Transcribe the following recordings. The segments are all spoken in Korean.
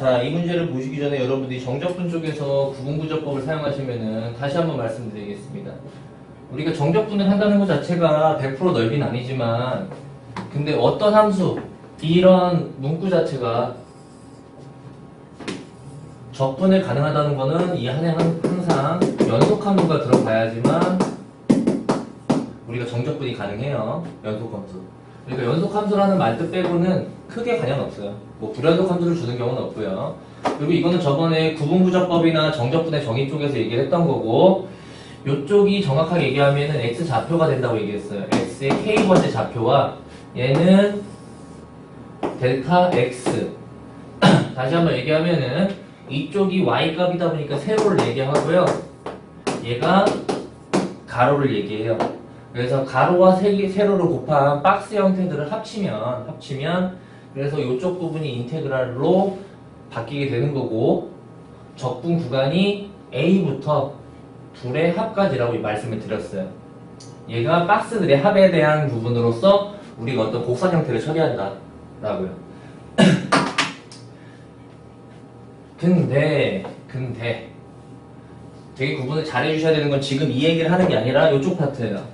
자, 이 문제를 보시기 전에 여러분들이 정적분 쪽에서 구분구조법을 사용하시면은 다시 한번 말씀드리겠습니다. 우리가 정적분을 한다는 것 자체가 100% 넓이는 아니지만, 근데 어떤 함수, 이런 문구 자체가 적분을 가능하다는 거는 이 안에 항상 연속함수가 들어가야지만 우리가 정적분이 가능해요. 연속함수. 그러니까 연속함수라는 말뜻 빼고는 크게 관련 없어요. 뭐 불연속함수를 주는 경우는 없고요. 그리고 이거는 저번에 구분구조법이나 정적분의 정의 쪽에서 얘기를 했던 거고, 요쪽이 정확하게 얘기하면은 x 좌표가 된다고 얘기했어요. x의 k번째 좌표와 얘는 델타 x. 다시 한번 얘기하면은 이쪽이 y 값이다 보니까 세로를 얘기하고요. 얘가 가로를 얘기해요. 그래서 가로와 세로를 곱한 박스 형태들을 합치면 그래서 이쪽 부분이 인테그랄로 바뀌게 되는 거고, 적분 구간이 A부터 둘의 합까지라고 말씀을 드렸어요. 얘가 박스들의 합에 대한 부분으로서 우리가 어떤 곡선 형태를 처리한다 라고요. 근데 되게 구분을 잘 해주셔야 되는 건 지금 이 얘기를 하는 게 아니라 이쪽 파트예요.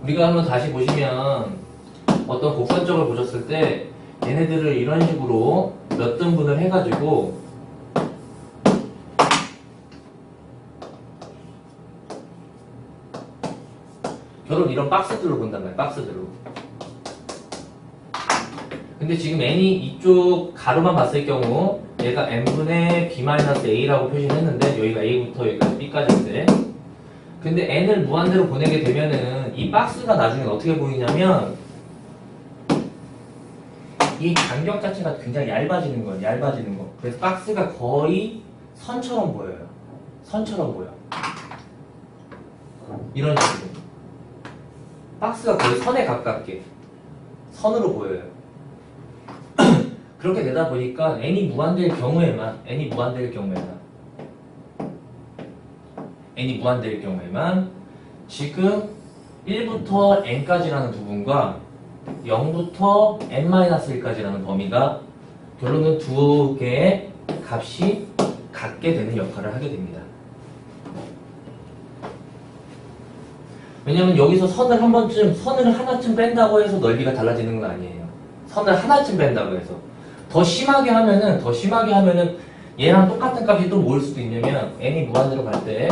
우리가 한번 다시 보시면 어떤 곡선적을 보셨을 때 얘네들을 이런 식으로 몇 등분을 해가지고 결국 이런 박스들로 본단 말이에요. 박스들로. 근데 지금 n이 이쪽 가로만 봤을 경우 얘가 n분의 b-a라고 표시를 했는데 여기가 a부터 여기가 b까지인데, 근데 n을 무한대로 보내게 되면은 이 박스가 나중에 어떻게 보이냐면 이 간격 자체가 굉장히 얇아지는 거예요. 얇아지는 거. 그래서 박스가 거의 선처럼 보여요. 선처럼 보여. 이런 식으로. 박스가 거의 선에 가깝게 선으로 보여요. 그렇게 되다 보니까 n이 무한대일 경우에만 지금 1부터 n까지라는 부분과 0부터 n-1까지라는 범위가 결론은 두 개의 값이 같게 되는 역할을 하게 됩니다. 왜냐면 여기서 선을 하나쯤 뺀다고 해서 넓이가 달라지는 건 아니에요. 선을 하나쯤 뺀다고 해서. 더 심하게 하면은 얘랑 똑같은 값이 또 모일 수도 있냐면 n이 무한대로 갈 때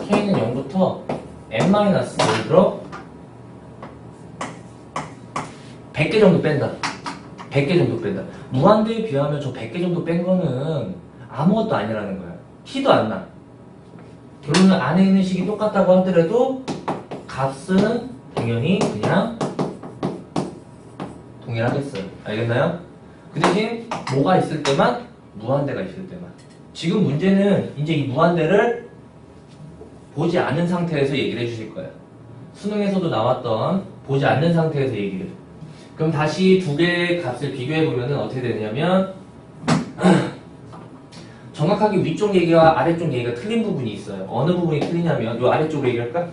k는 0부터 n- 예를 들어 100개 정도 뺀다. 100개 정도 뺀다. 무한대에 비하면 저 100개 정도 뺀 거는 아무것도 아니라는 거야. 티도 안 나. 결론은 안에 있는 식이 똑같다고 하더라도 값은 당연히 그냥 동일하겠어요. 알겠나요? 그 대신 뭐가 있을 때만? 무한대가 있을 때만. 지금 문제는 이제 이 무한대를 보지 않는 상태에서 얘기를 해주실 거예요. 수능에서도 나왔던 보지 않는 상태에서 얘기를. 그럼 다시 두 개의 값을 비교해보면 어떻게 되냐면 정확하게 위쪽 얘기와 아래쪽 얘기가 틀린 부분이 있어요. 어느 부분이 틀리냐면 이 아래쪽으로 얘기할까?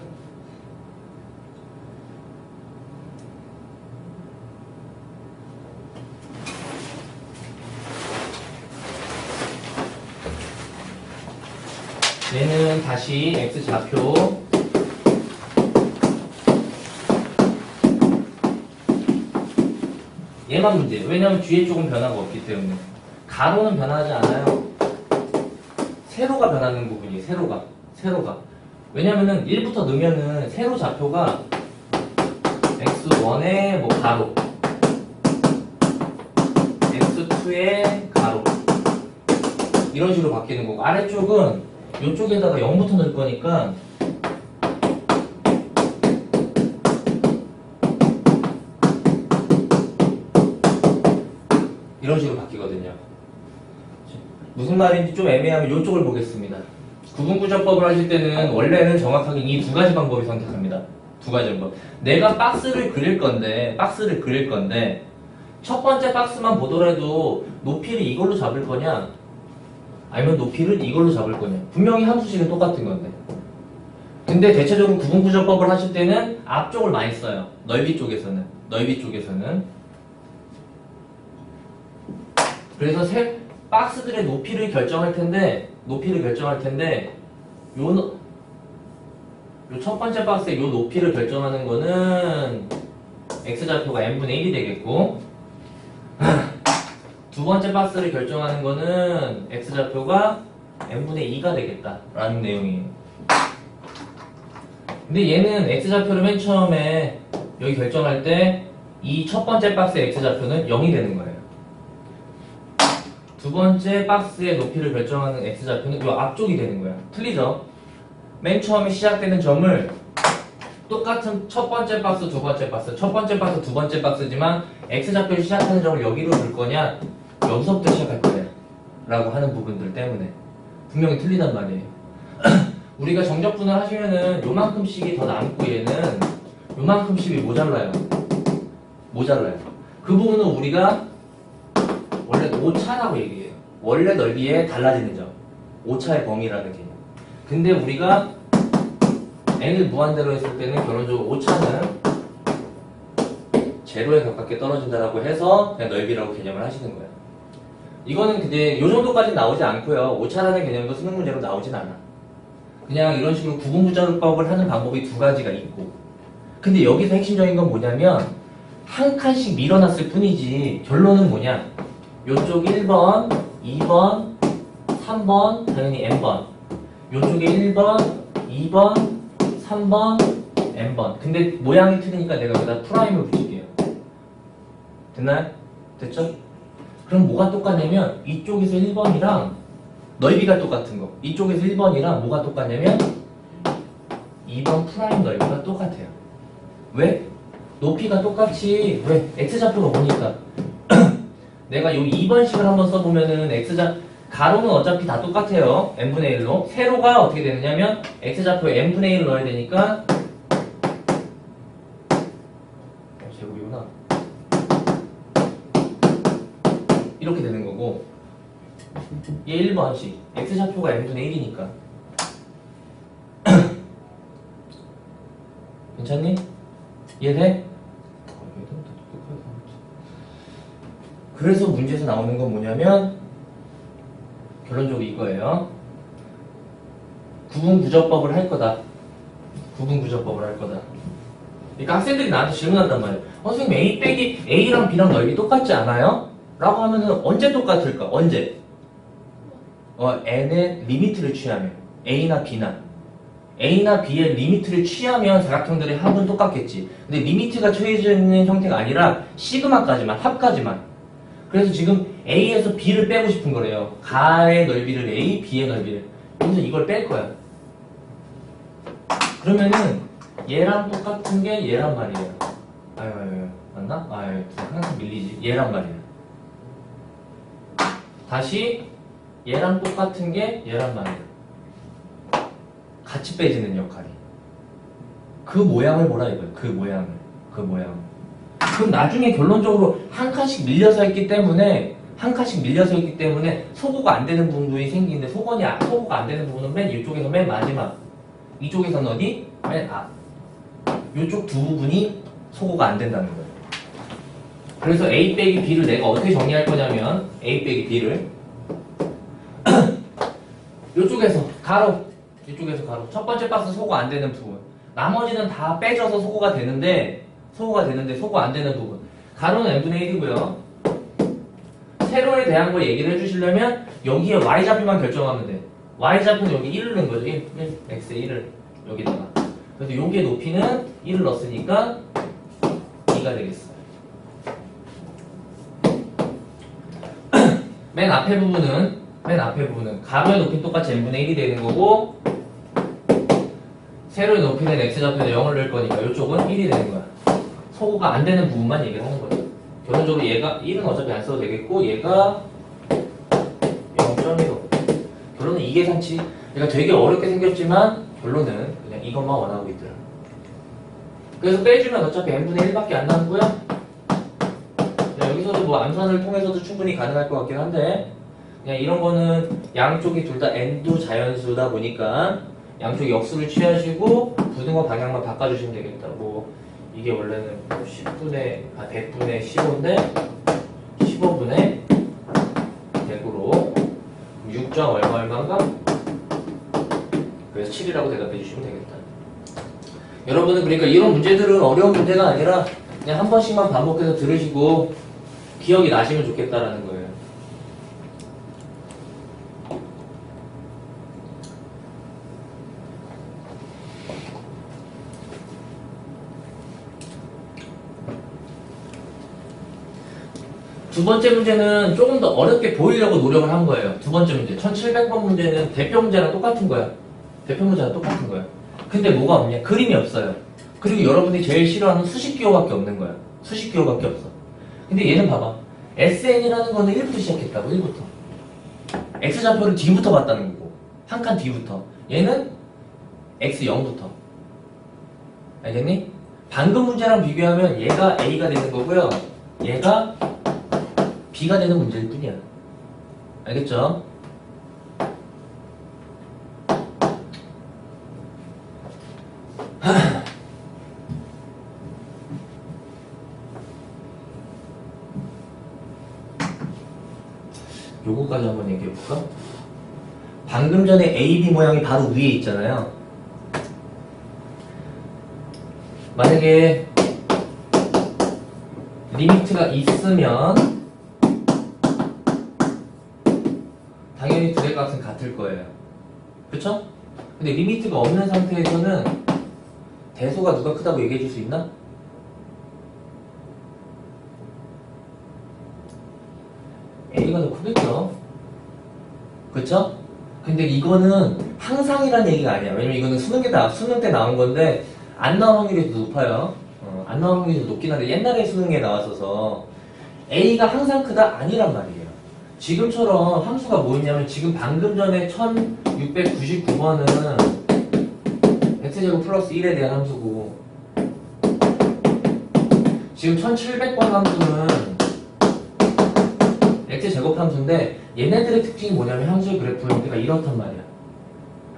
얘는 다시 x좌표 얘만 문제예요. 왜냐하면 뒤에 쪽은 변화가 없기 때문에. 가로는 변하지 않아요. 세로가 변하는 부분이에요. 세로가. 왜냐면은 1부터 넣으면은 세로 좌표가 x1의 뭐 가로, x2의 가로 이런 식으로 바뀌는 거고, 아래쪽은 이쪽에다가 0부터 넣을 거니까 이런 식으로 바뀌거든요. 무슨 말인지 좀 애매하면 이쪽을 보겠습니다. 구분구조법을 하실 때는 원래는 정확하게 이 두 가지 방법을 선택합니다. 두 가지 방법. 내가 박스를 그릴 건데 첫 번째 박스만 보더라도 높이를 이걸로 잡을 거냐 아니면 높이를 이걸로 잡을 거냐. 분명히 함수식은 똑같은 건데 근데 대체적으로 구분구조법을 하실 때는 앞쪽을 많이 써요. 넓이 쪽에서는. 그래서 박스들의 높이를 결정할 텐데 요 첫 번째 박스의 요 높이를 결정하는 거는 x좌표가 n분의 1이 되겠고, 두 번째 박스를 결정하는 거는 x좌표가 n분의 2가 되겠다라는 내용이에요. 근데 얘는 x좌표를 맨 처음에 여기 결정할 때 이 첫 번째 박스의 x좌표는 0이 되는 거예요. 두 번째 박스의 높이를 결정하는 x좌표는 이 앞쪽이 되는 거야. 틀리죠? 맨 처음에 시작되는 점을 똑같은 첫 번째 박스, 두 번째 박스, 첫 번째 박스, 두 번째 박스지만 x좌표를 시작하는 점을 여기로 둘 거냐, 여기서부터 시작할 거냐 라고 하는 부분들 때문에 분명히 틀리단 말이에요. 우리가 정적분을 하시면은 요만큼씩이 더 남고 얘는 요만큼씩이 모자라요. 그 부분은 우리가 원래 오차라고 얘기해요. 원래 넓이에 달라지는 점, 오차의 범위라는 개념. 근데 우리가 n을 무한대로 했을 때는 결론적으로 오차는 제로에 가깝게 떨어진다라고 해서 그냥 넓이라고 개념을 하시는 거예요. 이거는 근데 요 정도까지 나오지 않고요. 오차라는 개념도 수능 문제로 나오진 않아. 그냥 이런 식으로 구분구조법을 하는 방법이 두 가지가 있고, 근데 여기서 핵심적인 건 뭐냐면 한 칸씩 밀어놨을 뿐이지 결론은 뭐냐, 요쪽 1번, 2번, 3번, 당연히 n번, 요쪽에 1번, 2번, 3번, n번. 근데 모양이 틀리니까 내가 여기다 프라임을 붙일게요. 됐나요? 됐죠? 그럼 뭐가 똑같냐면 이쪽에서 1번이랑 넓이가 똑같은 거, 이쪽에서 1번이랑 뭐가 똑같냐면 2번 프라임 넓이가 똑같아요. 왜? 높이가 똑같이. 왜? x좌표가 보니까 내가 요 2번식을 한번 써보면은 가로는 어차피 다 똑같아요. n분의 1로. 세로가 어떻게 되느냐면 x좌표에 n분의 1을 넣어야 되니까 제곱이구나. 이렇게 되는 거고, 얘 1번식 x좌표가 n분의 1이니까 괜찮니? 이해돼? 그래서 문제에서 나오는 건 뭐냐면 결론적으로 이거예요. 구분구조법을 할 거다. 그러니까 학생들이 나한테 질문한단 말이에요. 선생님 A 빼기 A랑 B랑 넓이 똑같지 않아요? 라고 하면은 언제 똑같을까? 언제? N의 리미트를 취하면, A나 B의 리미트를 취하면 사각형들의 합은 똑같겠지. 근데 리미트가 처해져 있는 형태가 아니라 시그마까지만, 합까지만. 그래서 지금 A에서 B를 빼고 싶은 거래요. 가의 넓이를 A, B의 넓이를. 그래서 이걸 뺄 거야. 그러면은 얘랑 똑같은 게 얘란 말이에요. 아유, 맞나? 아유, 항상 밀리지. 얘란 말이에요. 다시 얘랑 똑같은 게 얘란 말이에요. 같이 빼지는 역할이. 그 모양을 뭐라 이거예요. 그 모양을. 그럼 나중에 결론적으로 한 칸씩 밀려서 있기 때문에 소거가 안 되는 부분이 생기는데, 소거가 안 되는 부분은 맨 이쪽에서 맨 마지막, 이쪽에서는 어디? 맨 앞. 이쪽 두 부분이 소거가 안 된다는 거예요. 그래서 A 빼기 B를 내가 어떻게 정리할 거냐면, A 빼기 B를 이쪽에서 가로. 첫 번째 박스 소거 안 되는 부분. 나머지는 다 빼져서 소거가 되는데 소거 안 되는 부분. 가로는 n분의 1이고요. 세로에 대한 걸 얘기를 해주시려면 여기에 y좌표만 결정하면 돼. y좌표는 여기 1을 넣은 거죠. x의 1을 여기다가. 그래서 여기에 높이는 1을 넣었으니까 2가 되겠어요. 맨 앞에 부분은 가로의 높이 똑같이 n분의 1이 되는 거고, 세로의 높이는 x좌표에 0을 넣을 거니까 이쪽은 1이 되는 거야. 소거가 안 되는 부분만 얘기를 하는 거죠. 결론적으로 얘가 1은 어차피 안 써도 되겠고, 얘가 0.15. 결론은 이 계산치. 그러니까 되게 어렵게 생겼지만 결론은 그냥 이것만 원하고 있더라. 그래서 빼주면 어차피 n분의 1밖에 안 남고요. 여기서도 뭐 암산을 통해서도 충분히 가능할 것 같긴 한데, 그냥 이런 거는 양쪽이 둘 다 n도 자연수다 보니까 양쪽 역수를 취하시고 부등호 방향만 바꿔주시면 되겠다. 뭐 이게 원래는 100분의 15인데 15분의 100으로 6. 얼마인가? 그래서 7이라고 대답해 주시면 되겠다. 여러분은 그러니까 이런 문제들은 어려운 문제가 아니라 그냥 한 번씩만 반복해서 들으시고 기억이 나시면 좋겠다라는 거예요. 두 번째 문제는 조금 더 어렵게 보이려고 노력을 한 거예요. 두 번째 문제. 1700번 문제는 대표 문제랑 똑같은 거야. 대표 문제랑 똑같은 거야. 근데 뭐가 없냐? 그림이 없어요. 그리고 여러분이 제일 싫어하는 수식기호밖에 없는 거야. 수식기호밖에 없어. 근데 얘는 봐봐. SN이라는 거는 1부터 시작했다고, 1부터. X좌표를 뒤부터 봤다는 거고. 한 칸 뒤부터. 얘는 X0부터. 알겠니? 방금 문제랑 비교하면 얘가 A가 되는 거고요. 얘가 B가 되는 문제일 뿐이야. 알겠죠? 요거까지 한번 얘기해볼까? 방금 전에 AB 모양이 바로 위에 있잖아요. 만약에 리미트가 있으면 당연히 둘의 값은 같을 거예요. 그쵸? 근데 리미트가 없는 상태에서는 대소가 누가 크다고 얘기해 줄 수 있나? A가 더 크겠죠? 그쵸? 근데 이거는 항상이란 얘기가 아니야. 왜냐면 이거는 수능 때 나온 건데 안 나온 확률이 더 높아요. 안 나온 확률이 더 높긴 한데 옛날에 수능에 나왔어서 A가 항상 크다? 아니란 말이에요. 지금처럼 함수가 뭐 있냐면 지금 방금 전에 1699번은 x제곱 플러스 1에 대한 함수고 지금 1700번 함수는 x제곱 함수인데 얘네들의 특징이 뭐냐면 함수의 그래프 형태가 이렇단 말이야.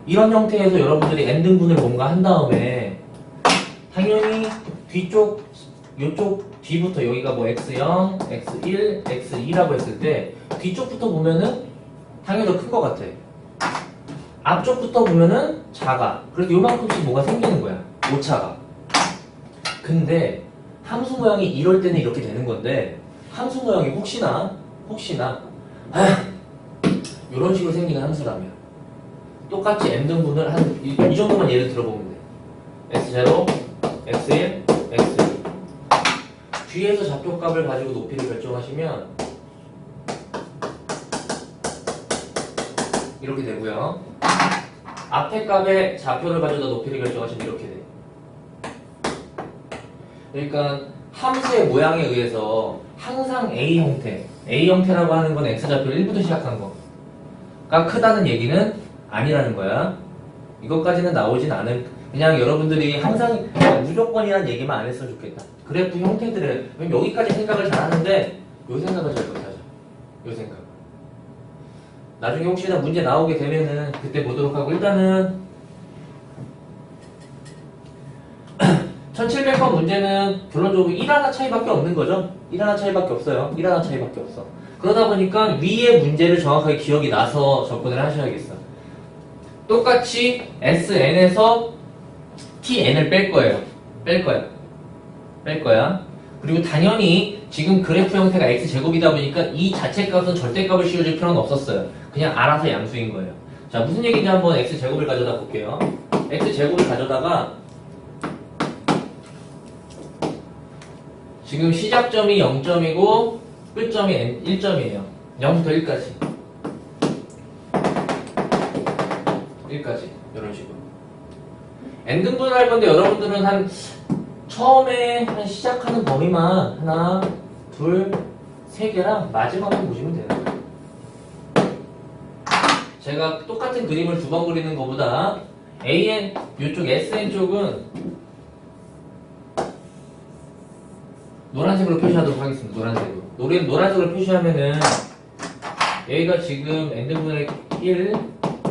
이런 형태에서 여러분들이 n등분을 뭔가 한 다음에 당연히 뒤쪽 요쪽 뒤부터 여기가 뭐 x0, x1, x2라고 했을 때 뒤쪽부터 보면은 당연히 더 큰 것 같아. 앞쪽부터 보면은 작아. 그래서 요만큼씩 뭐가 생기는 거야. 오차가. 근데 함수 모양이 이럴 때는 이렇게 되는 건데 함수 모양이 혹시나 이런 식으로 생기는 함수라면 똑같이 n등분을 한 이 정도만 예를 들어보면 돼. x0, x1, x2 뒤에서 좌표값을 가지고 높이를 결정하시면 이렇게 되고요. 앞에 값의 좌표를 가져다 높이를 결정하시면 이렇게 돼. 그러니까 함수의 모양에 의해서 항상 A 형태라고 하는 건 X좌표를 1부터 시작한 거가 크다는 얘기는 아니라는 거야. 이것까지는 나오진 않을, 그냥 여러분들이 항상 무조건이라는 얘기만 안 했으면 좋겠다. 그래프 형태들을, 여기까지 생각을 잘 하는데 요 생각을 잘 못하죠. 요 생각. 나중에 혹시나 문제 나오게 되면은 그때 보도록 하고, 일단은 1700번 문제는 결론적으로 1하나 차이밖에 없는 거죠. 1하나 차이밖에 없어요. 1하나 차이밖에 없어. 그러다 보니까 위의 문제를 정확하게 기억이 나서 접근을 하셔야겠어. 똑같이 SN에서 TN을 뺄 거예요. 뺄 거야. 그리고 당연히 지금 그래프 형태가 X제곱이다 보니까 이 자체 값은 절대값을 씌워줄 필요는 없었어요. 그냥 알아서 양수인 거예요. 자, 무슨 얘기인지 한번 X제곱을 가져다 볼게요. X제곱을 가져다가 지금 시작점이 0점이고 끝점이 1점이에요. 0부터 1까지. 1까지. 이런 식으로. n등분을 할 건데 여러분들은 처음에 시작하는 범위만 하나, 둘, 세 개랑 마지막만 보시면 되는 거예요. 제가 똑같은 그림을 두 번 그리는 것보다 AN, 이쪽 SN 쪽은 노란색으로 표시하도록 하겠습니다. 노란색으로 표시하면은 여기가 지금 n등분의 1,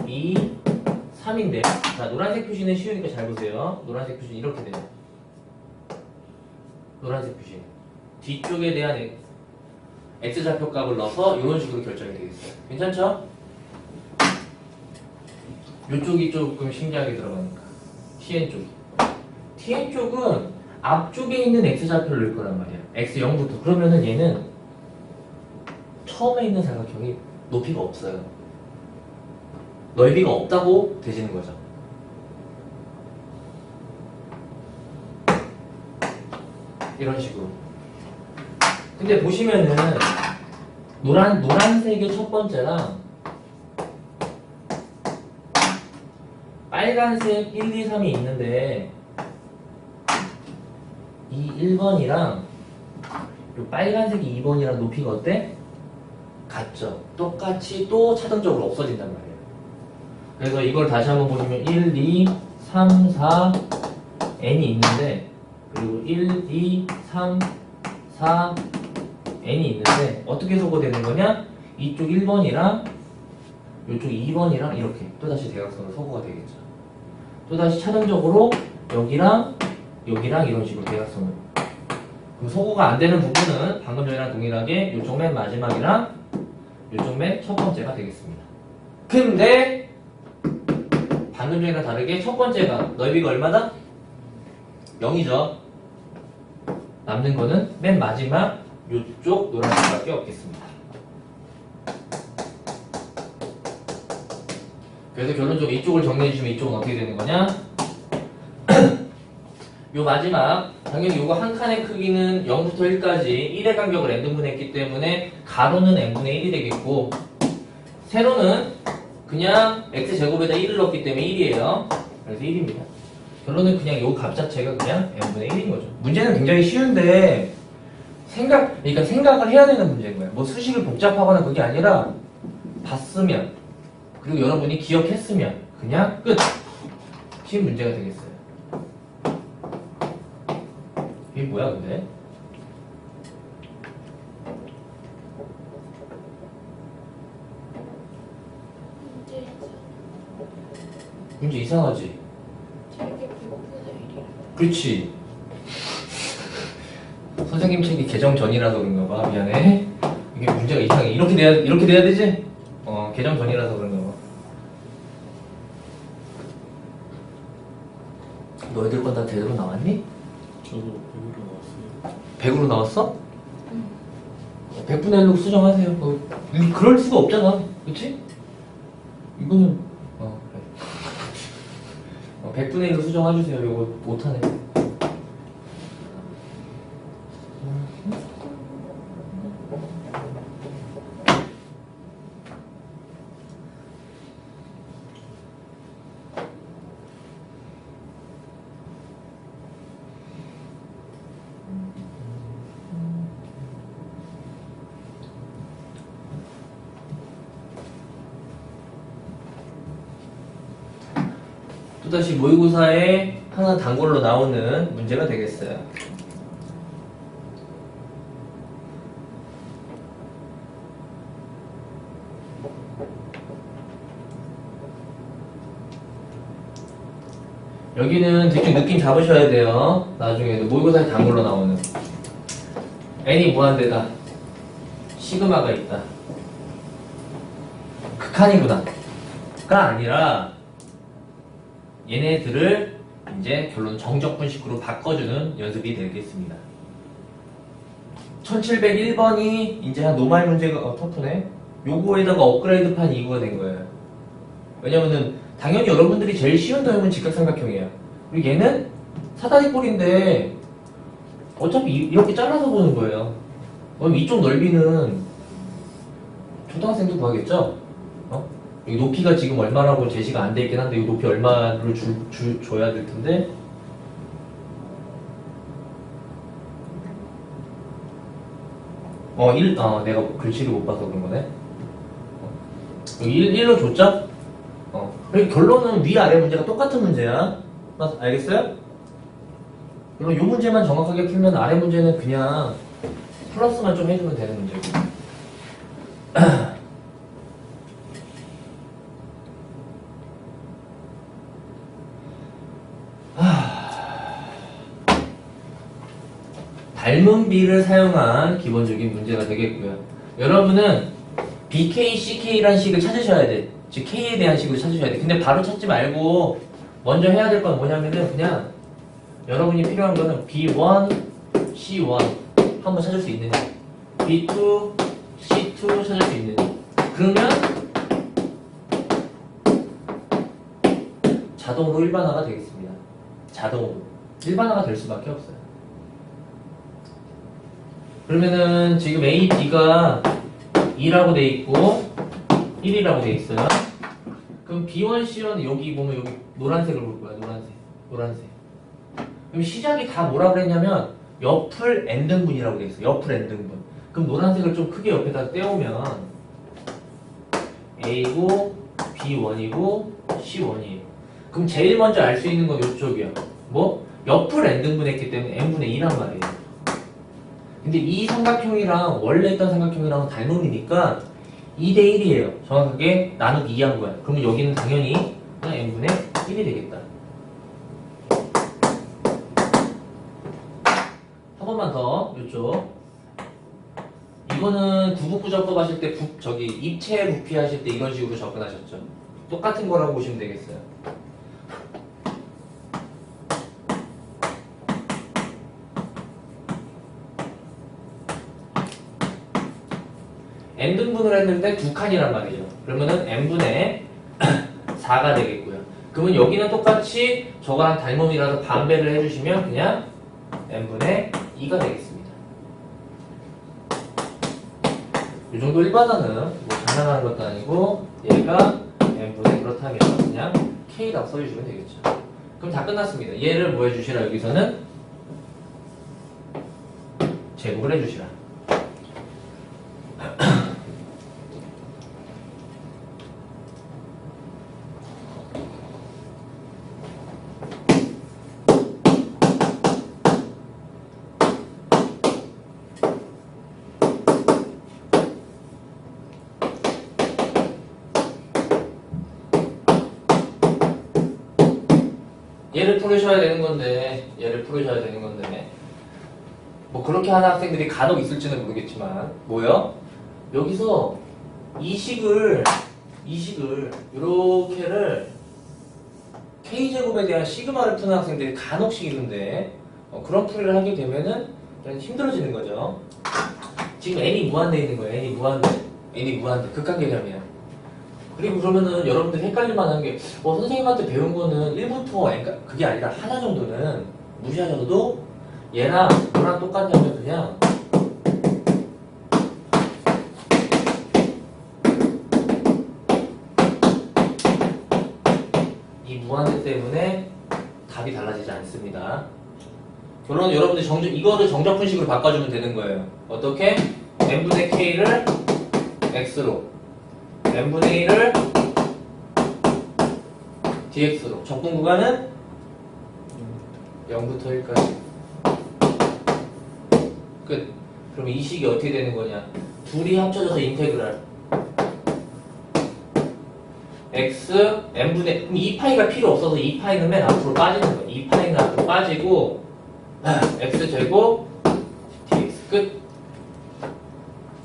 2, 3인데 자 노란색 표시는 쉬우니까 잘 보세요. 노란색 표시는 이렇게 돼요. 노란색 표시 뒤쪽에 대한 X좌표값을 넣어서 이런 식으로 결정이 되겠어요. 괜찮죠? 이쪽이 조금 신기하게 들어가니까 TN 쪽이 TN 쪽은 앞쪽에 있는 X좌표를 넣을 거란 말이야. X0부터 그러면은 얘는 처음에 있는 삼각형이 높이가 없어요. 넓이가 없다고 되지는 거죠. 이런 식으로. 근데 보시면은 노란색의 첫 번째랑 빨간색 1, 2, 3이 있는데 이 1번이랑 빨간색이 2번이랑 높이가 어때? 같죠? 똑같이 또 차등적으로 없어진단 말이에요. 그래서 이걸 다시 한번 보시면 1, 2, 3, 4 n이 있는데 그리고 1, 2, 3, 4 n이 있는데 어떻게 소거되는 거냐? 이쪽 1번이랑 이쪽 2번이랑 이렇게 또다시 대각선으로 소거가 되겠죠. 또다시 차등적으로 여기랑 여기랑 이런 식으로 대각선으로. 그럼 소거가 안 되는 부분은 방금 전이랑 동일하게 이쪽 맨 마지막이랑 이쪽 맨 첫 번째가 되겠습니다. 근데 방금 전이랑 다르게 첫 번째가 넓이가 얼마다? 0이죠. 남는 거는 맨 마지막 이쪽 노란색밖에 없겠습니다. 그래서 결론적으로 이쪽을 정리해 주시면 이쪽은 어떻게 되는 거냐? 요 마지막 당연히 요거 한 칸의 크기는 0부터 1까지 1의 간격을 n등분했기 때문에 가로는 n분의 1이 되겠고 세로는 그냥 x제곱에다 1을 넣었기 때문에 1이에요. 그래서 1입니다. 결론은 그냥 요 값 자체가 그냥 n분의 1인 거죠. 문제는 굉장히 쉬운데 그러니까 생각을 해야 되는 문제인 거예요. 뭐 수식을 복잡하거나 그게 아니라 봤으면 그리고 여러분이 기억했으면 그냥 끝! 쉬운 문제가 되겠어요. 이게 뭐야 근데? 문제 이상하지? 되게 100분의 1이라. 그렇지. 선생님 책이 개정 전이라서 그런가 봐. 미안해. 이게 문제가 이상해. 이렇게 돼야 되지? 개정 전이라서 그런가 봐. 너희들 건 다 제대로 나왔니? 저도 100으로 나왔어요. 100으로 나왔어? 응. 100분의 1로 수정하세요. 그럴 수가 없잖아. 그치? 이거는, 그래. 100분의 1로 수정해주세요. 이거 못하네. 또다시 모의고사에 항상 단골로 나오는 문제가 되겠어요. 여기는 대충 느낌 잡으셔야 돼요. 나중에도 모의고사에 단골로 나오는 n이 무한대다. 시그마가 있다. 극한이구나. 가 아니라 얘네들을 이제 결론 정적 분식으로 바꿔주는 연습이 되겠습니다. 1701번이 이제 한 노말 문제가 터프네. 요거에다가 업그레이드판 이구가 된 거예요. 왜냐면은 당연히 여러분들이 제일 쉬운 도형은 직각삼각형이에요. 그리고 얘는 사다리꼴인데 어차피 이렇게 잘라서 보는 거예요. 그럼 이쪽 넓이는 초등학생도 구하겠죠? 이 높이가 지금 얼마라고 제시가 안 돼 있긴 한데 이 높이 얼마를 줘야 될 텐데 내가 글씨를 못 봐서 그런 거네. 1로 줬죠? 그리고 결론은 위아래 문제가 똑같은 문제야. 알겠어요? 그럼 이 문제만 정확하게 풀면 아래 문제는 그냥 플러스만 좀 해주면 되는 문제고. 닮은 B를 사용한 기본적인 문제가 되겠고요. 여러분은 BK, CK라는 식을 찾으셔야 돼. 즉 K에 대한 식으로 찾으셔야 돼. 근데 바로 찾지 말고 먼저 해야 될 건 뭐냐면은 그냥 여러분이 필요한 거는 B1, C1 한번 찾을 수 있느냐, B2, C2 찾을 수 있느냐. 그러면 자동으로 일반화가 되겠습니다. 자동으로 일반화가 될 수밖에 없어요. 그러면은 지금 A, B가 2라고 돼 있고 1이라고 돼 있어요. 그럼 B1, C1 여기 보면 여기 노란색을 볼 거야. 노란색. 그럼 시작이 다 뭐라 그랬냐면 옆을 n등분이라고 돼 있어. 옆을 n등분. 그럼 노란색을 좀 크게 옆에다 떼우면 A고 B1이고 C1이에요. 그럼 제일 먼저 알 수 있는 건 이쪽이야. 뭐? 옆을 n등분했기 때문에 n분의 2란 말이에요. 근데 이 삼각형이랑 원래 있던 삼각형이랑은 닮음이니까 2대 1이에요. 정확하게 나누기 2한 거야. 그러면 여기는 당연히 그냥 n분의 1이 되겠다. 한 번만 더 이쪽. 이거는 구분부정법 하실 때 입체 부피 하실 때 이런 식으로 접근하셨죠. 똑같은 거라고 보시면 되겠어요. n등분을 했는데 두 칸이란 말이죠. 그러면은 n분의 4가 되겠고요. 그러면 여기는 똑같이 저거랑 닮음이라서 반배를 해주시면 그냥 n분의 2가 되겠습니다. 이 정도 일반화는 뭐 장난하는 것도 아니고 얘가 n분의 그렇다면 그냥 k라고 써주시면 되겠죠. 그럼 다 끝났습니다. 얘를 뭐 해주시라 여기서는 제곱을 해주시라. 얘를 풀으셔야 되는 건데 뭐 그렇게 하는 학생들이 간혹 있을지는 모르겠지만 뭐요? 여기서 이 식을 요렇게를 K제곱에 대한 시그마를 푸는 학생들이 간혹씩 있는데 그런 풀이를 하게 되면은 힘들어지는 거죠. 지금 n이 무한대 있는 거예요. n이 무한대 극한 개념이야. 그리고 그러면은 여러분들 헷갈릴 만한 게 선생님한테 배운 거는 1부터 N까 그게 아니라 하나 정도는 무시하셔도 얘랑 뭐랑 똑같냐면 그냥 이 무한대 때문에 답이 달라지지 않습니다. 결론은 여러분들 이거를 정적분식으로 바꿔주면 되는 거예요. 어떻게? n분의 k를 x로 n분의 1을 dx로 적분 구간은 0부터 1까지 끝. 그럼 이 식이 어떻게 되는 거냐? 둘이 합쳐져서 인테그랄 x n분의 2파이가 필요 없어서 2파이는 맨 앞으로 빠지는 거야. 2파이는 앞으로 빠지고 x제곱 dx 끝.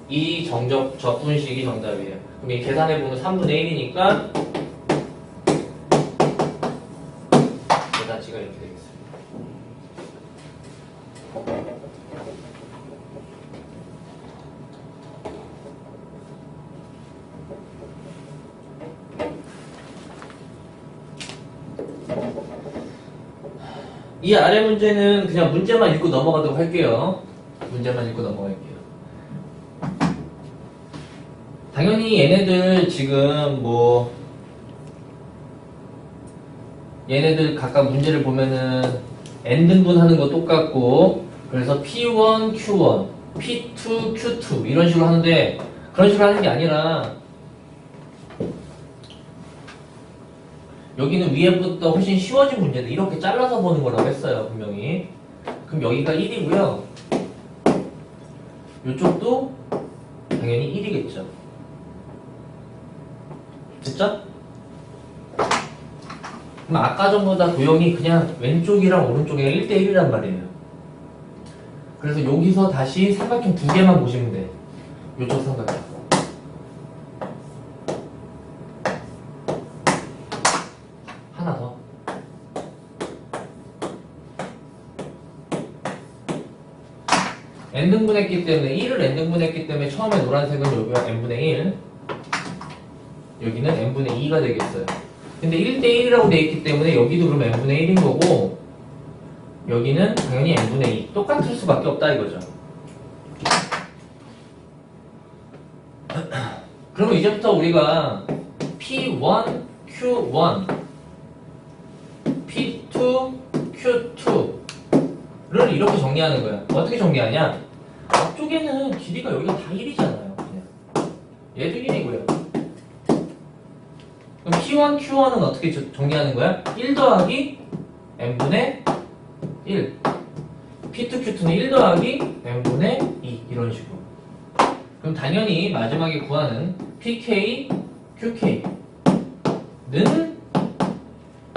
이 적분식이 정답이에요. 그럼 이 계산해보면 3분의 1이니까 계산치가 이렇게 되겠습니다. 이 아래 문제는 그냥 문제만 읽고 넘어가도록 할게요. 문제만 읽고 넘어갈게요. 당연히 얘네들 지금 얘네들 각각 문제를 보면은 n등분 하는 거 똑같고 그래서 P1, Q1, P2, Q2 이런 식으로 하는데 그런 식으로 하는 게 아니라 여기는 위에부터 훨씬 쉬워진 문제들 이렇게 잘라서 보는 거라고 했어요. 분명히. 그럼 여기가 1이고요. 이쪽도 당연히 1이겠죠. 됐죠? 그럼 아까 전보다 도형이 그냥 왼쪽이랑 오른쪽이랑 1대1이란 말이에요. 그래서 여기서 다시 삼각형 두 개만 보시면 돼. 요쪽 삼각형. 하나 더. n등분했기 때문에 1을 n등분했기 때문에 처음에 노란색은 여기가 n분의 1, 여기는 n분의 2가 되겠어요. 근데 1대1이라고 돼 있기 때문에 여기도 그럼 n분의 1인 거고 여기는 당연히 n분의 2 똑같을 수밖에 없다 이거죠. 그러면 이제부터 우리가 P1, Q1, P2, Q2를 이렇게 정리하는 거야. 어떻게 정리하냐? 앞쪽에는 길이가 여기가 다 1이잖아요. 그냥. 얘도 1이고요. 그럼 P1, Q1은 어떻게 정리하는 거야? 1 더하기 n분의 1. P2, Q2는 1 더하기 n분의 2. 이런 식으로. 그럼 당연히 마지막에 구하는 PK, QK는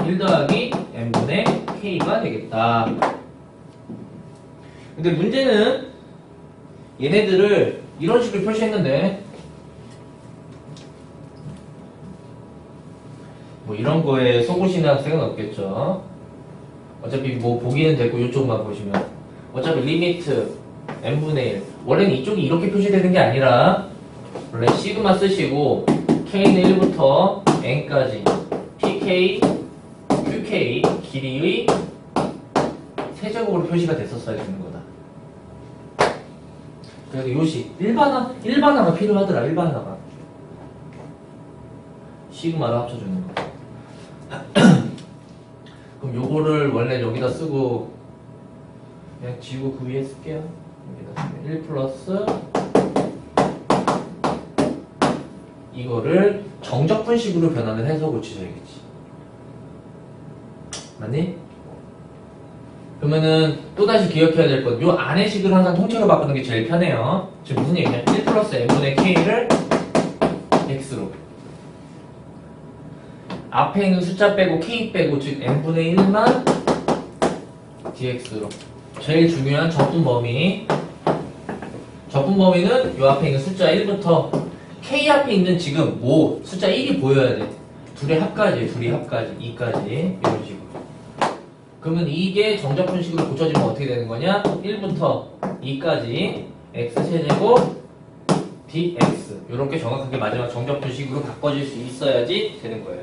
1 더하기 n분의 K가 되겠다. 근데 문제는 얘네들을 이런 식으로 표시했는데 뭐 이런 거에 속으시는 학생은 없겠죠. 어차피 뭐 보기는 되고 이쪽만 보시면 어차피 리미트 n분의 1 원래는 이쪽이 이렇게 표시되는 게 아니라 원래 시그마 쓰시고 k는 1부터 n까지 pk, qk 길이의 세제곱으로 표시가 됐었어야 되는 거다. 그래서 요식 일반화가 필요하더라. 일반화가 시그마로 합쳐주는 거. 그럼 요거를 원래 여기다 쓰고 그냥 지우고 그 위에 쓸게요. 여기다 쓰면 1 플러스 이거를 정적분식으로 변환을 해서 고치셔야겠지. 맞니? 그러면은 또다시 기억해야 될 건 요 안의 식을 항상 통째로 바꾸는 게 제일 편해요. 지금 무슨 얘기냐? 1 플러스 n분의 k를 x로 앞에 있는 숫자 빼고 k 빼고 즉 n분의 1만 dx로 제일 중요한 적분 범위. 적분 범위는 요 앞에 있는 숫자 1부터 k 앞에 있는 지금 뭐 숫자 1이 보여야 돼. 둘의 합까지 2까지 이런 식으로. 그러면 이게 정적분식으로 고쳐지면 어떻게 되는 거냐? 1부터 2까지 x세제곱 dx 이렇게 정확하게 마지막 정적분식으로 바꿔질 수 있어야지 되는 거예요.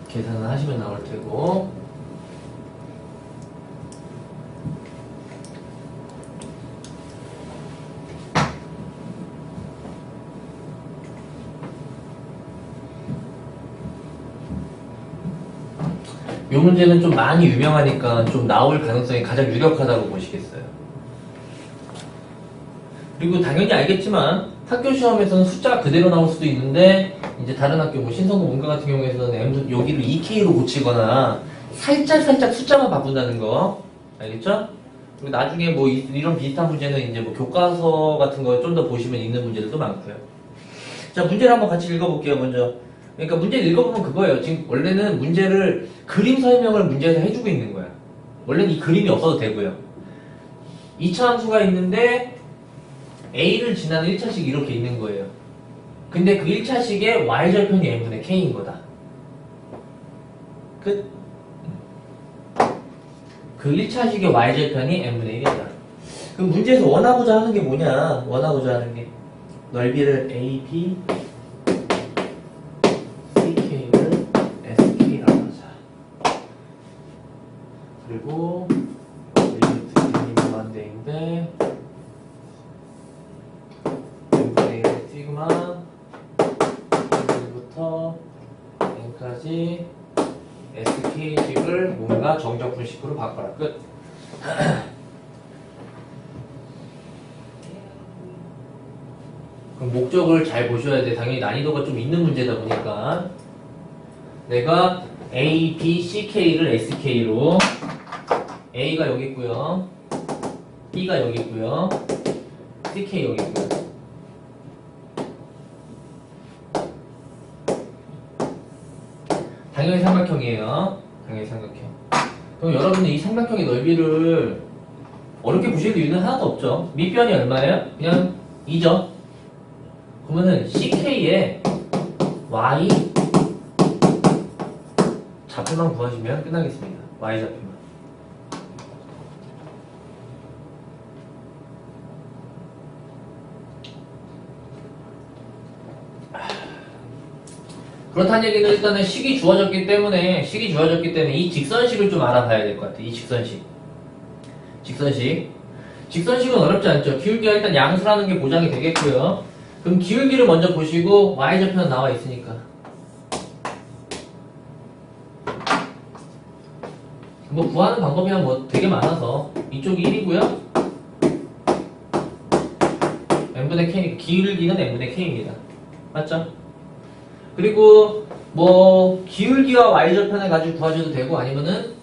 계산을 하시면 나올 테고 이 문제는 좀 많이 유명하니까 좀 나올 가능성이 가장 유력하다고 보시겠어요. 그리고 당연히 알겠지만 학교 시험에서는 숫자가 그대로 나올 수도 있는데 이제 다른 학교 뭐 신성고 문과 같은 경우에서는 여기를 2K로 고치거나 살짝 숫자만 바꾼다는 거 알겠죠? 그리고 나중에 뭐 이런 비슷한 문제는 이제 뭐 교과서 같은 거 좀 더 보시면 있는 문제들도 많고요. 자, 문제를 한번 같이 읽어볼게요. 먼저 그러니까 문제를 읽어보면 그거예요. 지금 원래는 문제를 그림 설명을 문제에서 해주고 있는 거야. 원래는 이 그림이 없어도 되고요. 2차 함수가 있는데 A를 지나는 1차식이 이렇게 있는 거예요. 근데 그 1차식의 y절편이 n분의 k인 거다. 끝. 그 1차식의 y절편이 n분의 1이다. 그럼 문제에서 원하고자 하는 게 뭐냐? 원하고자 하는 게 넓이를 a, b, ck를 sk라고 하자. 그리고 리미트 그림이 무한대인데 시그마 1부터 n까지 sk식을 뭔가 정적분식으로 바꿔라. 끝. 그럼 목적을 잘 보셔야 돼. 당연히 난이도가 좀 있는 문제다 보니까 내가 A, B, C, K를 SK로 A가 여기 있고요. B가 여기 있고요. CK 여기 있고요. 당연히 삼각형이에요. 당연히 삼각형. 그럼 여러분들 이 삼각형의 넓이를 어렵게 보실 이유는 하나도 없죠. 밑변이 얼마예요? 그냥 2죠. 그러면은 CK에 Y 좌표만 구하시면 끝나겠습니다. Y 좌표만. 그렇다는 얘기는 일단은 식이 주어졌기 때문에 이 직선식을 좀 알아봐야 될 것 같아요. 이 직선식은 어렵지 않죠. 기울기가 일단 양수라는 게 보장이 되겠고요. 그럼 기울기를 먼저 보시고 y좌표는 나와 있으니까 뭐 구하는 방법이 뭐 되게 많아서 이쪽이 1이고요. n분의 k, 기울기는 n분의 k입니다. 맞죠? 그리고 뭐 기울기와 y좌표를 가지고 구하셔도 되고 아니면은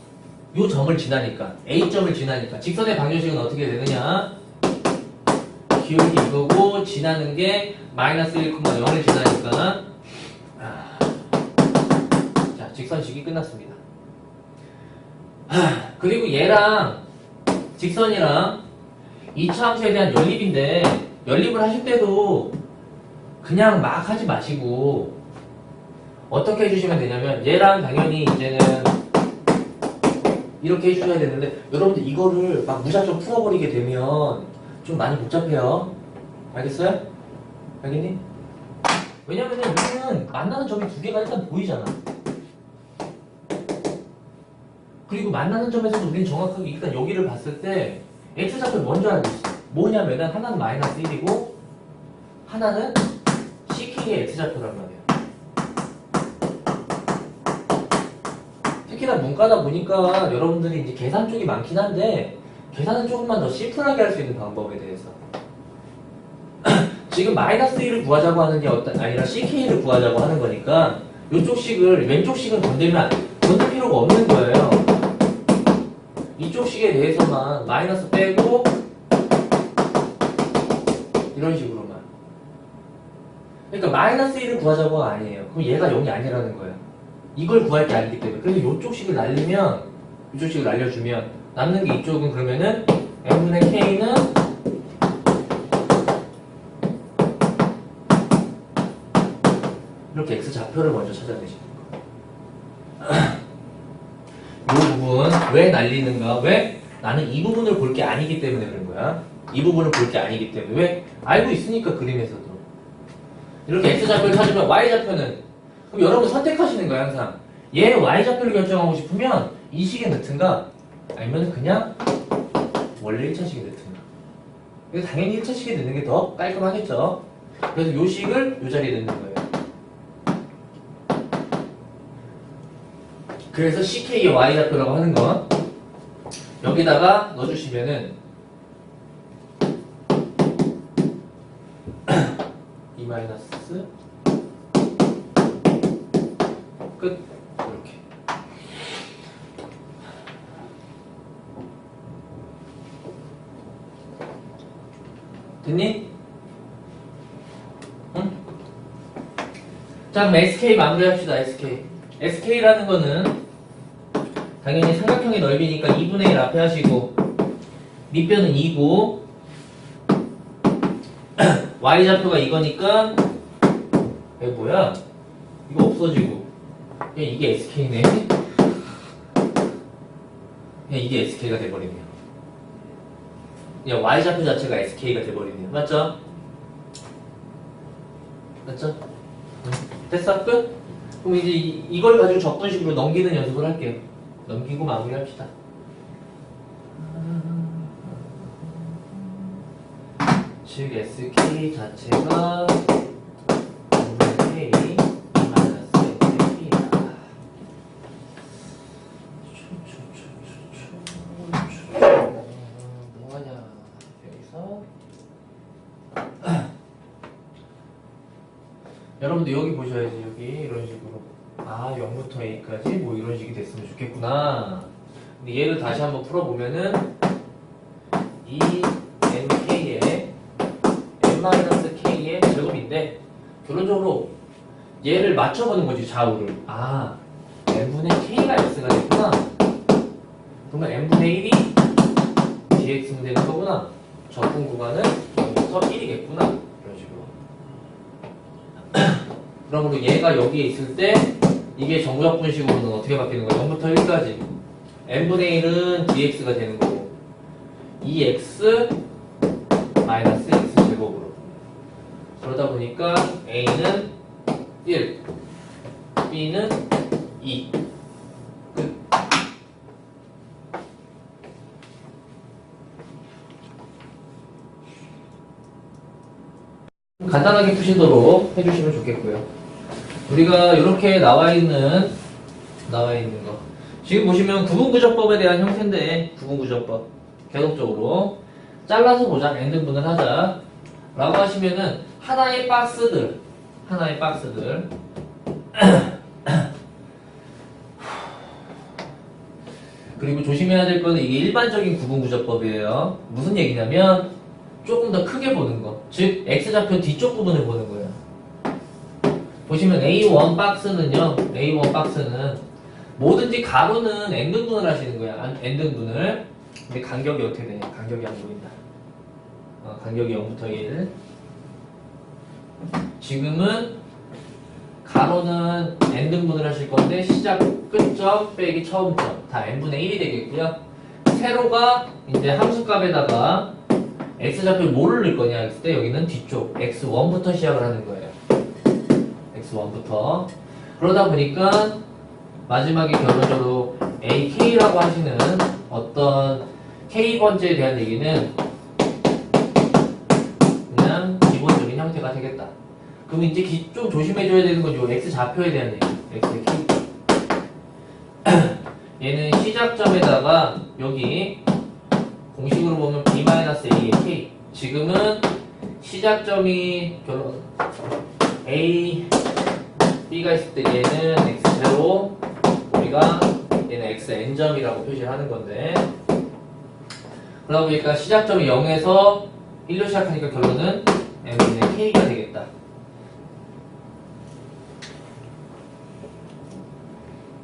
요 점을 지나니까 A점을 지나니까 직선의 방정식은 어떻게 되느냐, 기울기 이거고 지나는 게 마이너스 1,0을 지나니까 자 직선식이 끝났습니다. 그리고 얘랑 직선이랑 2차 함수에 대한 연립인데 연립을 하실 때도 그냥 막 하지 마시고 어떻게 해주시면 되냐면 얘랑 당연히 이제는 이렇게 해주셔야 되는데 여러분들 이거를 막 무작정 풀어버리게 되면 좀 많이 복잡해요. 알겠어요? 알겠니? 왜냐면은 여기는 만나는 점이 두 개가 일단 보이잖아. 그리고 만나는 점에서도 우리는 정확하게 일단 여기를 봤을 때 x좌표를 먼저 알고 있어. 뭐냐면은 하나는 마이너스 1이고 하나는 ck의 x좌표란 말이야. 특히나 문과다 보니까 여러분들이 이제 계산 쪽이 많긴 한데 계산은 조금만 더 심플하게 할 수 있는 방법에 대해서 지금 마이너스 1을 구하자고 하는 게 아니라 CK를 구하자고 하는 거니까 이쪽 식을 왼쪽 식은 건들 필요가 없는 거예요. 이쪽 식에 대해서만 마이너스 빼고 이런 식으로만. 그러니까 마이너스 1을 구하자고가 아니에요. 그럼 얘가 0이 아니라는 거예요. 이걸 구할 게 아니기 때문에. 그래서 이쪽 식을 날리면 이쪽 식을 날려주면 남는 게 이쪽은 그러면은 n분의 k는 이렇게 x 좌표를 먼저 찾아내시는 거예요. 이 부분 왜 날리는가? 왜? 나는 이 부분을 볼 게 아니기 때문에 그런 거야. 이 부분을 볼 게 아니기 때문에. 왜? 알고 있으니까 그림에서도. 이렇게 x 좌표를 찾으면 y 좌표는 그럼 여러분 선택하시는 거예요. 항상 얘 y 좌표를 결정하고 싶으면 이 식에 넣든가 아니면 그냥 원래 1차식에 넣든가. 그래서 당연히 1차식에 넣는 게 더 깔끔하겠죠. 그래서 요 식을 요 자리에 넣는 거예요. 그래서 CK의 Y좌표라고 하는 건 여기다가 넣어주시면은 2 마이너스 끝. 이렇게. 됐니? 응? 자, 그럼 SK 마무리합시다. SK라는 거는 당연히 삼각형의 넓이니까 2분의 1 앞에 하시고 밑변은 2고 y좌표가 이거니까 이게 뭐야? 이거 없어지고 야, 이게 SK네? 야, 이게 SK가 돼버리네요. 야, y좌표 자체가 SK가 돼버리네요. 맞죠? 맞죠? 됐어? 끝? 그럼 이제 이걸 가지고 적분식으로 넘기는 연습을 할게요. 넘기고 마무리합시다. 즉 SK 자체가 K 마이너스 SK다. 뭐하냐 여기서 여러분들 여기 보셔야지. 여기 이런 식으로. 아, 0부터 A까지 뭐 이런 식이 됐으면 좋겠구나. 근데 얘를 다시 한번 풀어보면은 이 nk의 n-k의 제곱인데 결론적으로 얘를 맞춰보는 거지, 좌우를. 아, n분의 k가 x가 됐구나. 그러면 n분의 1이 dx면 되는 거구나. 적분 구간은 0부터 1이겠구나. 이런 식으로. 그러므로 얘가 여기에 있을 때 이게 정적분식으로는 어떻게 바뀌는 거야? 0부터 1까지. n분의 1은 dx가 되는 거고 2x 마이너스 x 제곱으로. 그러다 보니까 a는 1, b는 2. 끝. 간단하게 푸시도록 해주시면 좋겠고요. 우리가 이렇게 나와 있는 거. 지금 보시면 구분구조법에 대한 형태인데, 구분구조법. 계속적으로. 잘라서 보자. n등분을 하자. 라고 하시면은, 하나의 박스들. 그리고 조심해야 될 거는 이게 일반적인 구분구조법이에요. 무슨 얘기냐면, 조금 더 크게 보는 거. 즉, x좌표 뒤쪽 부분을 보는 거예요. 보시면 A1 박스는요, A1 박스는 뭐든지 가로는 n등분을 하시는 거야. n등분을. 근데 간격이 어떻게 되냐? 간격이 안 보인다. 간격이 0부터 1. 지금은 가로는 n등분을 하실 건데 시작 끝점 빼기 처음점 다 n분의 1이 되겠고요. 세로가 이제 함수값에다가 x좌표를 뭐를 넣을 거냐 했을 때 여기는 뒤쪽 x1부터 시작을 하는 거예요. x1부터. 그러다 보니까 마지막에 결론적으로 ak라고 하시는 어떤 k번째에 대한 얘기는 그냥 기본적인 형태가 되겠다. 그럼 이제 좀 조심해줘야 되는 건 요 x좌표에 대한 얘기. x의 k. 얘는 시작점에다가 여기 공식으로 보면 b-a의 k. 지금은 시작점이 결론 a, b가 있을 때 얘는 x0, 우리가 얘는 xn점이라고 표시를 하는 건데, 그러다 보니까 시작점이 0에서 1로 시작하니까 결론은 n분의 k가 되겠다.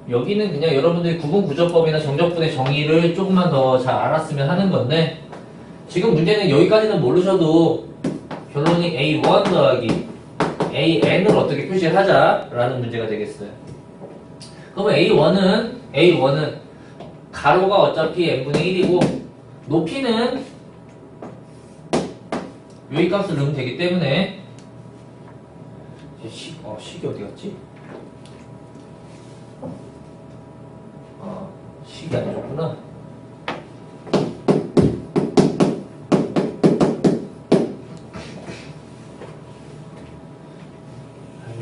여기는 그냥 여러분들이 구분구조법이나 정적분의 정의를 조금만 더 잘 알았으면 하는 건데, 지금 문제는 여기까지는 모르셔도 결론이 A1 더하기 AN을 어떻게 표시를 하자라는 문제가 되겠어요. 그러면 A1은 가로가 어차피 n분의 1이고 높이는 여기 값을 넣으면 되기 때문에 식이 어디 갔지? 식이 안 좋구나.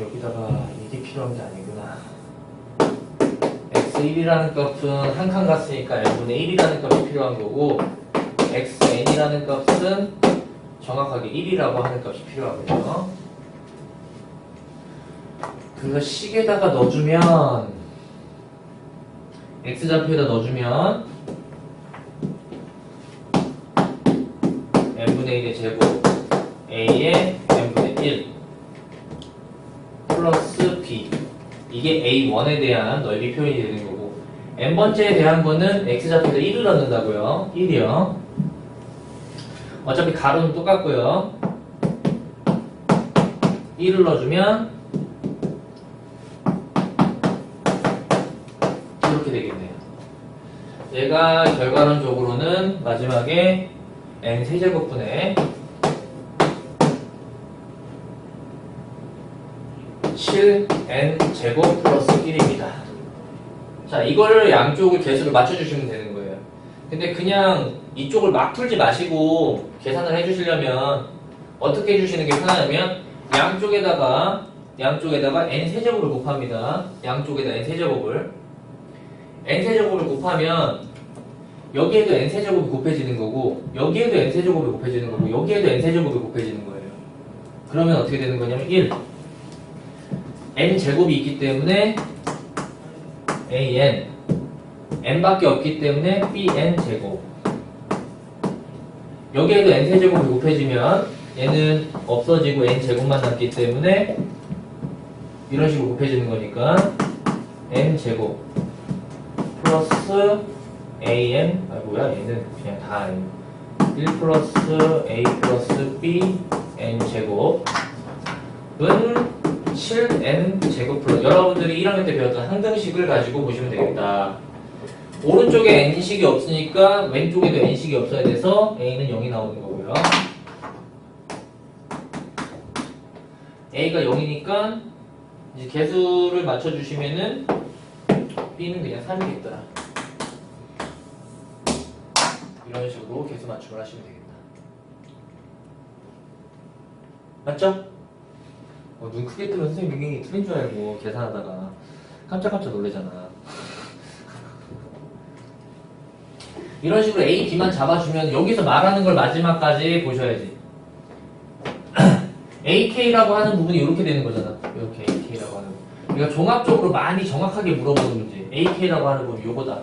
여기다가 이게 필요한 게 아니구나. x1이라는 값은 한 칸 갔으니까 n분의 1이라는 값이 필요한 거고, xn이라는 값은 정확하게 1이라고 하는 값이 필요하거든요. 그래서 식에다가 넣어주면, x좌표에다 넣어주면 n분의 1의 제곱 a의 n분의 1 플러스 b, 이게 a1에 대한 넓이 표현이 되는 거고, n번째에 대한 거는 x좌표에다 1을 넣는다고요. 1이요. 어차피 가로는 똑같고요. 1을 넣어주면 이렇게 되겠네요. 얘가 결과론적으로는 마지막에 n 세제곱분의 7n 제곱 플러스 1입니다. 자, 이거를 양쪽을 개수를 맞춰주시면 되는 거예요. 근데 그냥 이쪽을 막 풀지 마시고 계산을 해주시려면 어떻게 해주시는 게 편하냐면 양쪽에다가 n 세제곱을 곱합니다. 양쪽에다 n 세제곱을 곱하면 여기에도 n 세제곱이 곱해지는 거고, 여기에도 n 세제곱이 곱해지는 거고, 여기에도 n 세제곱이 곱해지는 거예요. 그러면 어떻게 되는 거냐면 1. n 제곱이 있기 때문에 an n밖에 없기 때문에 bn 제곱. 여기에도 n 세제곱이 곱해지면 얘는 없어지고 n 제곱만 남기 때문에 이런 식으로 곱해지는 거니까 n 제곱 플러스 an 뭐야 얘는 그냥 다 n 1 플러스 a 플러스 b n 제곱은 7n 제곱 플러스 여러분들이 1학년 때 배웠던 항등식을 가지고 보시면 되겠다. 오른쪽에 n식이 없으니까 왼쪽에도 n식이 없어야 돼서 a는 0이 나오는 거고요. a가 0이니까 이제 개수를 맞춰주시면은 b는 그냥 3이겠더라. 이런 식으로 개수 맞춤을 하시면 되겠다. 맞죠? 눈 크게 뜨면 선생님 이게 틀린 줄 알고 계산하다가 깜짝깜짝 놀래잖아. 이런 식으로 A, B만 잡아주면 여기서 말하는 걸 마지막까지 보셔야지. AK라고 하는 부분이 이렇게 되는 거잖아. 이렇게 AK라고 하는 부분. 그러니까 종합적으로 많이 정확하게 물어보는 문제. AK라고 하는 부분이 요거다.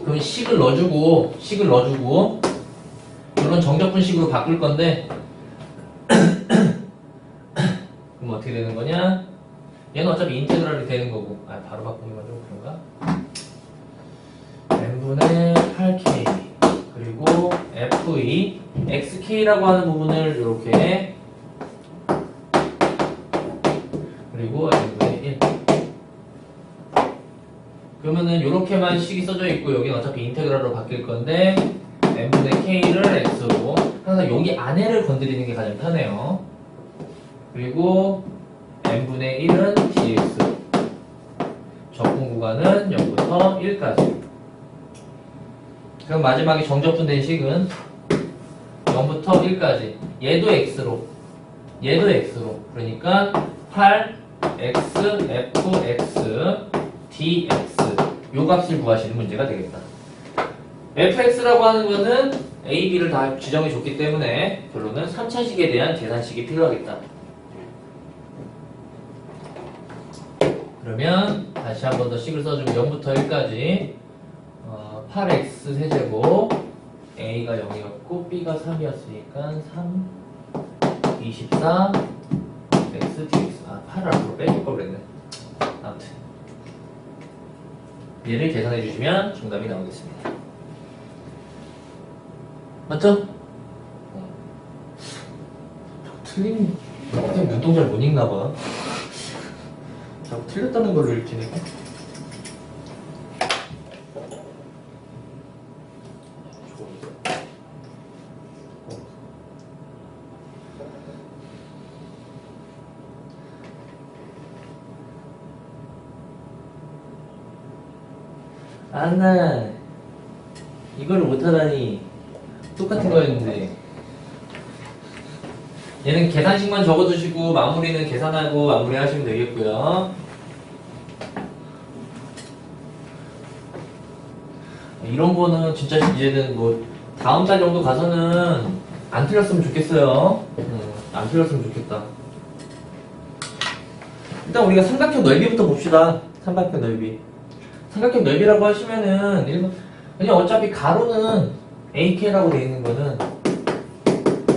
그럼 식을 넣어주고 이런 정적분식으로 바꿀 건데 그럼 어떻게 되는 거냐? 얘는 어차피 인테그랄이 되는 거고 바로 바꾸면 좀 그런가? n분의 8k 그리고 f2 xk라고 하는 부분을 이렇게 그리고 n분의 1 그러면은 이렇게만 식이 써져 있고 여기는 어차피 인테그랄로 바뀔 건데 n분의 k를 x로 항상 여기 안에를 건드리는 게 가장 편해요. 그리고 n분의 1은 dx 적분 구간은 0부터 1까지. 그럼 마지막에 정적분된 식은 0부터 1까지 얘도 x로 그러니까 8 x f x dx 요 값을 구하시는 문제가 되겠다. fx라고 하는 거는 a, b를 다 지정해 줬기 때문에 결론은 3차식에 대한 계산식이 필요하겠다. 그러면 다시 한 번 더 식을 써주면 0부터 1까지 8x 세제곱 a가 0이었고 b가 3이었으니까 3 24 x dx 8을 앞으로 빼줄 걸 그랬네. 아무튼 얘를 계산해 주시면 정답이 나오겠습니다. 맞죠? 틀린 그냥 눈동자를 못 읽나 봐. 자꾸 틀렸다는 걸로 읽히니까. 안나 이걸 못하다니 똑같은 거였는데 얘는 계산식만 적어두시고 마무리는 계산하고 마무리하시면 되겠고요. 이런 거는 진짜 이제는 뭐 다음 달 정도 가서는 안 틀렸으면 좋겠어요. 안 틀렸으면 좋겠다. 일단 우리가 삼각형 넓이부터 봅시다. 삼각형 넓이. 삼각형 넓이라고 하시면은 그냥 어차피 가로는 AK라고 되어 있는 거는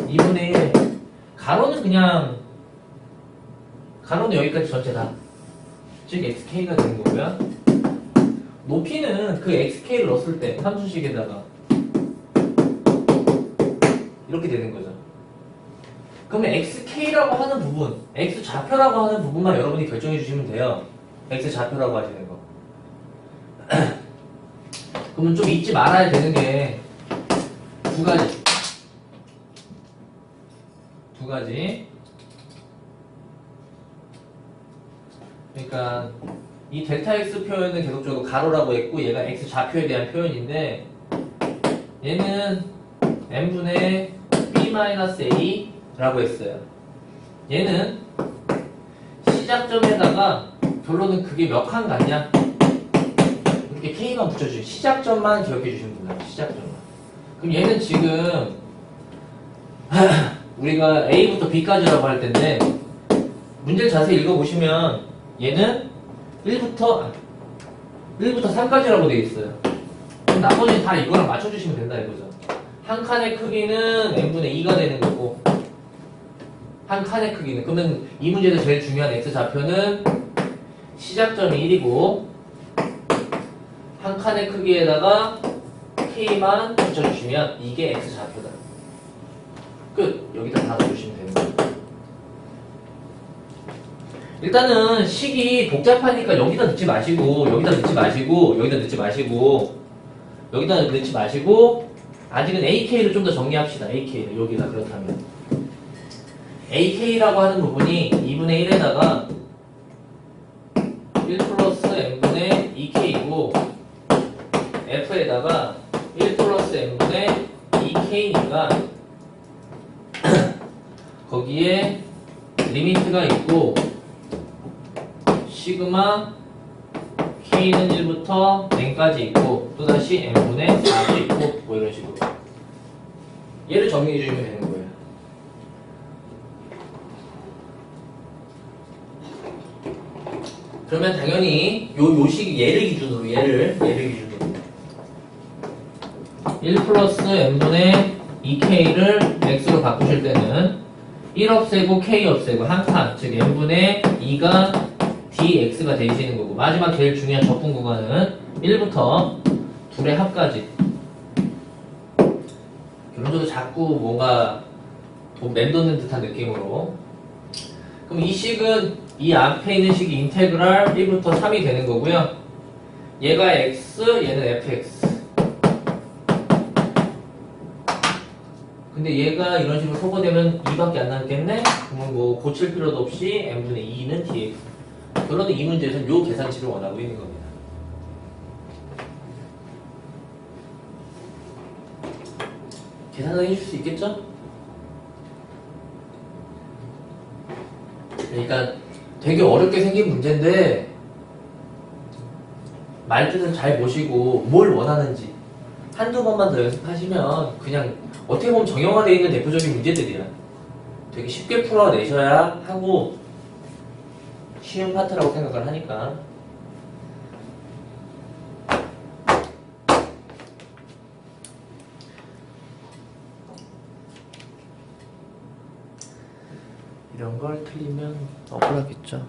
2분의 1 가로는 그냥 가로는 여기까지 전체다. 즉 XK가 되는 거고요. 높이는 그 XK를 넣었을 때 함수식에다가 이렇게 되는 거죠. 그러면 XK라고 하는 부분, X좌표라고 하는 부분만 여러분이 결정해 주시면 돼요. X좌표라고 하시는 거. 그러면 좀 잊지 말아야 되는 게 두 가지. 그러니까 이 델타 X 표현은 계속적으로 가로라고 했고 얘가 X 좌표에 대한 표현인데 얘는 n분의 b-a 라고 했어요. 얘는 시작점에다가 결론은 그게 몇 칸 같냐? 이렇게 K만 붙여주세요. 시작점만 기억해 주시면 됩니다. 시작점만. 그럼 얘는 지금 우리가 A부터 B까지라고 할 텐데 문제를 자세히 읽어보시면 얘는 1부터 3까지라고 되어 있어요. 그럼 나머지는 다 이거랑 맞춰주시면 된다 이거죠. 한 칸의 크기는 n분의 2가 되는 거고 한 칸의 크기는 그러면 이 문제에서 제일 중요한 x좌표는 시작점이 1이고 한 칸의 크기에다가 k만 붙여주시면 이게 x좌표다. 끝. 여기다 다 넣어주시면 되는 거예요. 일단은 식이 복잡하니까 여기다 넣지 마시고 여기다 넣지 마시고 여기다 넣지 마시고 여기다 넣지 마시고 아직은 AK를 좀 더 정리합시다. AK를 여기다 그렇다면 AK라고 하는 부분이 2분의 1에다가 1 플러스 n분의 2K이고 F에다가 1 플러스 n분의 2K니까 거기에 리미트가 있고 시그마 K는 1부터 n까지 있고 또다시 n분의 4도 있고 뭐 이런 식으로 얘를 정리해 주시면 되는 거예요. 그러면 당연히 요 식이 얘를 기준으로 얘를 기준으로 1 플러스 n분의 2k를 x로 바꾸실 때는 1 없애고 k 없애고 한 칸, 즉 n분의 2가 dx가 되시는 거고 마지막 제일 중요한 적분 구간은 1부터 둘의 합까지 이런 식으로 자꾸 뭔가 맴도는 듯한 느낌으로 그럼 이 식은 이 앞에 있는 식이 인테그랄 1부터 3이 되는 거고요. 얘가 x, 얘는 fx. 근데 얘가 이런 식으로 소거되면 2밖에 안 남겠네? 그러면 뭐 고칠 필요도 없이 n분의 2는 dx. 그러면 이 문제에서는 요 계산치를 원하고 있는 겁니다. 계산을 해줄 수 있겠죠? 그러니까 되게 어렵게 생긴 문제인데 말뜻을 잘 보시고 뭘 원하는지 한두 번만 더 연습하시면 그냥 어떻게 보면 정형화되어 있는 대표적인 문제들이야. 되게 쉽게 풀어내셔야 하고 쉬운 파트라고 생각을 하니까 이런 걸 틀리면 억울하겠죠.